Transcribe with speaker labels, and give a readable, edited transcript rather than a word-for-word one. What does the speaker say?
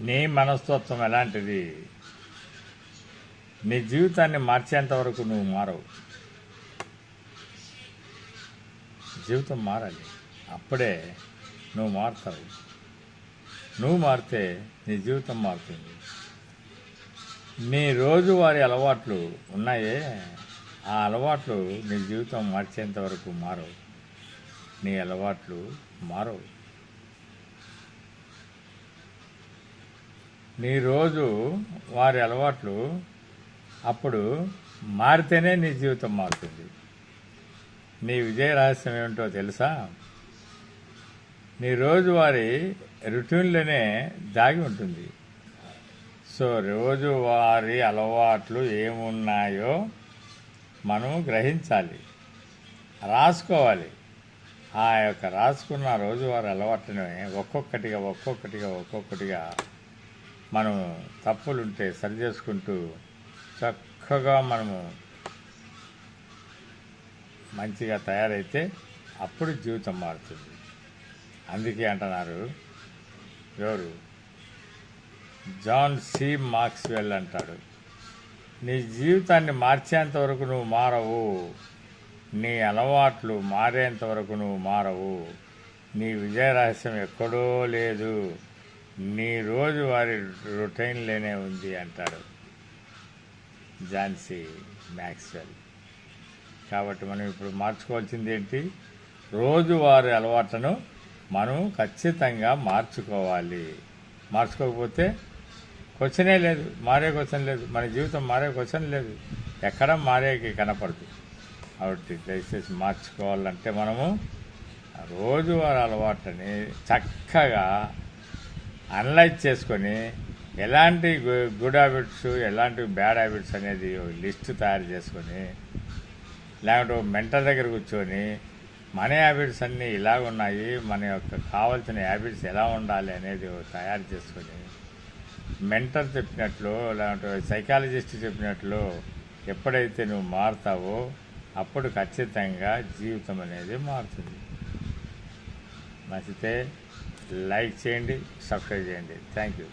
Speaker 1: నీ మనస్తత్వం ఎలాంటిది? నీ జీవితాన్ని మార్చేంత వరకు నువ్వు మారవు. జీవితం మారాలి, అప్పుడే నువ్వు మారుతావు. నువ్వు మారితే నీ జీవితం మారుతుంది. నీ రోజువారీ అలవాట్లు ఉన్నాయే, ఆ అలవాట్లు నీ జీవితం మార్చేంత వరకు మారవు. నీ అలవాట్లు మారవు. నీ రోజు వారి అలవాట్లు అప్పుడు మారితేనే నీ జీవితం మారుతుంది. నీ విజయ రహస్యం ఏమిటో తెలుసా? నీ రోజువారి రొటీన్లోనే దాగి ఉంటుంది. సో రోజువారీ అలవాట్లు ఏమున్నాయో మనం గ్రహించాలి, రాసుకోవాలి. ఆ యొక్క రాసుకున్న రోజువారీ అలవాట్లని ఒక్కొక్కటిగా మనం తప్పులుంటే సరి చేసుకుంటూ చక్కగా మనము మంచిగా తయారైతే అప్పుడు జీవితం మారుతుంది. అందుకే అంటున్నారు, ఎవరు, జాన్ సి మాక్స్వెల్ అంటాడు, నీ జీవితాన్ని మార్చేంత వరకు నువ్వు మారవు, నీ అలవాట్లు మారేంత వరకు నువ్వు మారవు. నీ విజయ రహస్యం ఎక్కడో లేదు, నీ రోజువారి రొటీన్లోనే ఉంది అంటాడు జాన్ సి మాక్స్వెల్. కాబట్టి మనం ఇప్పుడు మార్చుకోవాల్సింది ఏంటి? రోజువారీ అలవాట్లను మనం ఖచ్చితంగా మార్చుకోవాలి. మార్చుకోకపోతే క్వశ్చనే లేదు, మారే క్వశ్చన్ లేదు, మన జీవితం మారే క్వశ్చన్ లేదు, ఎక్కడ మారేకి కనపడదు. కాబట్టి దయచేసి మార్చుకోవాలంటే మనము రోజువారీ అలవాట్లని చక్కగా అనలైజ్ చేసుకొని ఎలాంటి గుడ్ హ్యాబిట్స్, ఎలాంటి బ్యాడ్ హ్యాబిట్స్ అనేది లిస్టు తయారు చేసుకొని, లేకుంటే మెంటర్ దగ్గర కూర్చొని మన హ్యాబిట్స్ అన్నీ ఇలాగ ఉన్నాయి, మన యొక్క కావాల్సిన హ్యాబిట్స్ ఎలా ఉండాలి అనేది తయారు చేసుకొని మెంటర్ చెప్పినట్లు, లేకుంటే సైకాలజిస్ట్ చెప్పినట్లు ఎప్పుడైతే నువ్వు మారుతావో అప్పుడు ఖచ్చితంగా జీవితం అనేది మారుతుంది. నచ్చితే లైక్ చేయండి, సబ్స్క్రైబ్ చేయండి. Thank you.